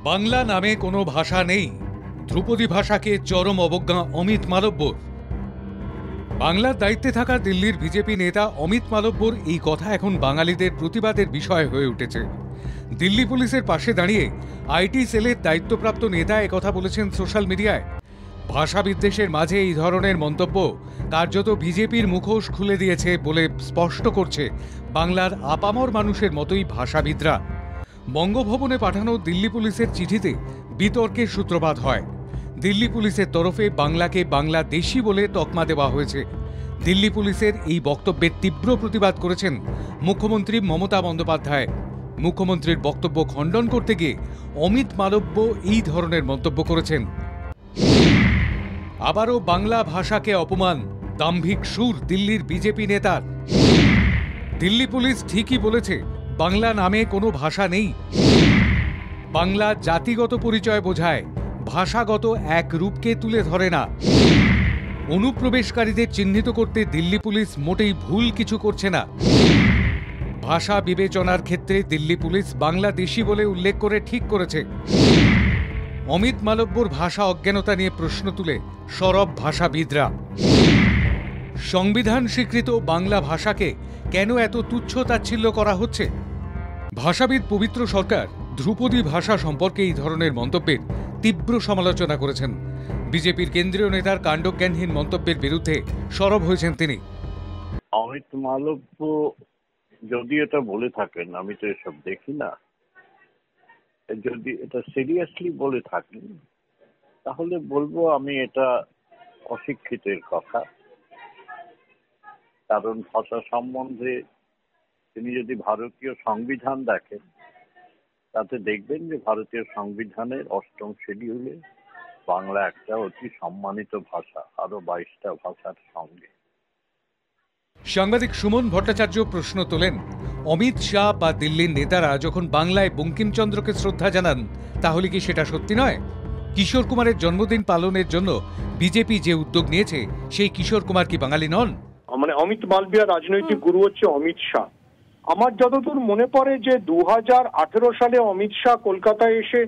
বাংলা নামে কোনো ভাষা নেই, ধ্রুপদী ভাষাকে চরম অবজ্ঞা অমিত মালব্যর। বাংলার দায়িত্বে থাকা দিল্লির বিজেপি নেতা অমিত মালব্যর এই কথা এখন বাঙালিদের প্রতিবাদের বিষয় হয়ে উঠেছে। দিল্লি পুলিশের পাশে দাঁড়িয়ে আইটি সেলের দায়িত্বপ্রাপ্ত নেতা একথা বলেছেন সোশ্যাল মিডিয়ায়। ভাষা বিদ্বেষের মাঝে এই ধরনের মন্তব্য কার্যত বিজেপির মুখোশ খুলে দিয়েছে বলে স্পষ্ট করছে বাংলার আপামর মানুষের মতোই ভাষাবিদরা। বঙ্গভবনে পাঠানো দিল্লি পুলিশের চিঠিতে বিতর্কের সূত্রপাত হয়। দিল্লি পুলিশের তরফে বাংলাকে বাংলাদেশি বলে তকমা দেওয়া হয়েছে। দিল্লি পুলিশের এই বক্তব্যের তীব্র প্রতিবাদ করেছেন মুখ্যমন্ত্রী মমতা বন্দ্যোপাধ্যায়। মুখ্যমন্ত্রীর বক্তব্য খণ্ডন করতে গিয়ে অমিত মালব্য এই ধরনের মন্তব্য করেছেন। আবারও বাংলা ভাষাকে অপমান, দাম্ভিক সুর দিল্লির বিজেপি নেতার। দিল্লি পুলিশ ঠিকই বলেছে, বাংলা নামে কোনো ভাষা নেই। বাংলা জাতিগত পরিচয় বোঝায়, ভাষাগত এক রূপকে তুলে ধরে না। অনুপ্রবেশকারীদের চিহ্নিত করতে দিল্লি পুলিশ মোটেই ভুল কিছু করছে না। ভাষা বিবেচনার ক্ষেত্রে দিল্লি পুলিশ বাংলাদেশি বলে উল্লেখ করে ঠিক করেছে। অমিত মালব্যর ভাষা অজ্ঞানতা নিয়ে প্রশ্ন তুলে সরব ভাষাবিদরা। সংবিধান স্বীকৃত বাংলা ভাষাকে কেন এত তুচ্ছ-তাচ্ছিল্য করা হচ্ছে? ভাষাবিদ পবিত্র সরকার ধ্রুপদী ভাষা সম্পর্কে এই ধরনের মন্তব্যের তীব্র সমালোচনা করেছেন। বিজেপির কেন্দ্রীয় নেতার কাণ্ডজ্ঞানহীন মন্তব্যের বিরুদ্ধে সরব হয়েছেন তিনি। অমিত মালব্য যদি এটা বলে থাকেন, আমি তো এসব দেখি না, যদি এটা সিরিয়াসলি বলে থাকেন তাহলে বলবো আমি এটা অশিক্ষিতের কথা। কারণ ভাষা সম্বন্ধে তিনি যদি ভারতীয় সংবিধান দেখেন তাতে দেখবেন যে ভারতীয় সংবিধানের ৮ম শিডিউলে বাংলা একটা অতি সম্মানিত ভাষা, আরো ২২টা ভাষার সঙ্গে। সাংবাদিক সুমন ভট্টাচার্য প্রশ্ন তোলেন, অমিত শাহ বা দিল্লির নেতারা যখন বাংলায় বঙ্কিমচন্দ্রকে শ্রদ্ধা জানান তাহলে কি সেটা সত্যি নয়? কিশোর কুমারের জন্মদিন পালনের জন্য বিজেপি যে উদ্যোগ নিয়েছে, সেই কিশোর কুমার কি বাঙালি নন? মানে অমিত মালবিয়ার রাজনৈতিক গুরু হচ্ছে অমিত শাহ। আমার যতদূর মনে পড়ে যে 2018 সালে অমিত শাহ কলকাতায় এসে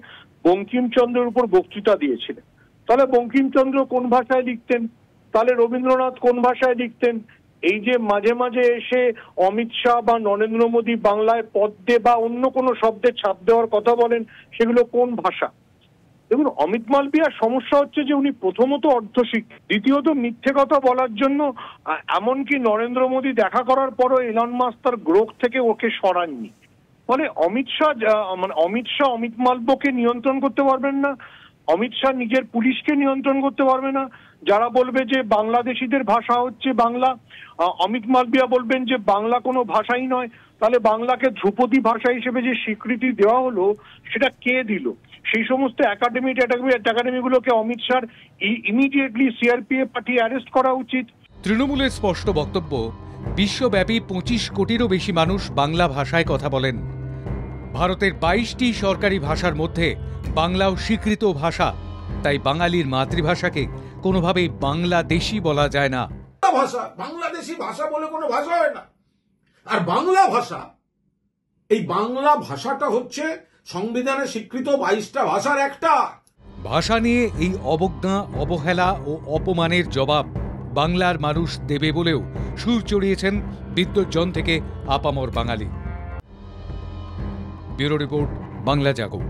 বঙ্কিমচন্দ্রের উপর বক্তৃতা দিয়েছিলেন। তাহলে বঙ্কিমচন্দ্র কোন ভাষায় লিখতেন? তাহলে রবীন্দ্রনাথ কোন ভাষায় লিখতেন? এই যে মাঝে মাঝে এসে অমিত শাহ বা নরেন্দ্র মোদী বাংলায় পদ্যে বা অন্য কোনো শব্দে ছাপ দেওয়ার কথা বলেন, সেগুলো কোন ভাষা? দেখুন, অমিত মালবিয়ার সমস্যা হচ্ছে যে উনি প্রথমত অর্ধশিক্ষিত, দ্বিতীয়ত মিথ্যে কথা বলার জন্য এমনকি নরেন্দ্র মোদী দেখা করার পরও এলন মাস্ক তার গ্রোথ থেকে ওকে সরাননি। ফলে অমিত শাহ অমিত মালব্যকে নিয়ন্ত্রণ করতে পারবেন না। অমিত শাহ নিজের পুলিশকে নিয়ন্ত্রণ করতে পারবে না। যারা বলবে যে বাংলাদেশিদের ভাষা হচ্ছে বাংলা, অমিত মালবিয়া বলবেন যে বাংলা কোনো ভাষাই নয়। তাহলে বাংলাকে ধ্রুপদী ভাষা হিসেবে যে স্বীকৃতি দেওয়া হলো সেটা কে দিল? সেই সমস্ত একাডেমিগুলোকে অমিত শাহ ইমিডিয়েটলি সিআরপিএফ পাঠিয়ে অ্যারেস্ট করা উচিত। তৃণমূলের স্পষ্ট বক্তব্য, বিশ্বব্যাপী ২৫ কোটিরও বেশি মানুষ বাংলা ভাষায় কথা বলেন। ভারতের ২২টি সরকারি ভাষার মধ্যে বাংলাও স্বীকৃত ভাষা। তাই বাঙালির মাতৃভাষাকে কোনোভাবেই বাংলাদেশি বলা যায় না। ভাষা বাংলাদেশি ভাষা বলে কোনো ভাষা হয় না। আর বাংলা ভাষা, এই বাংলা ভাষাটা হচ্ছে সংবিধানে স্বীকৃত ২২টা ভাষার একটা। ভাষা নিয়ে এই অবজ্ঞা, অবহেলা ও অপমানের জবাব বাংলার মানুষ দেবে বলেও সুর চড়িয়েছেন বিদ্বজ্জন থেকে আপামর বাঙালি। ব্যুরো রিপোর্ট, বাংলা জাগো।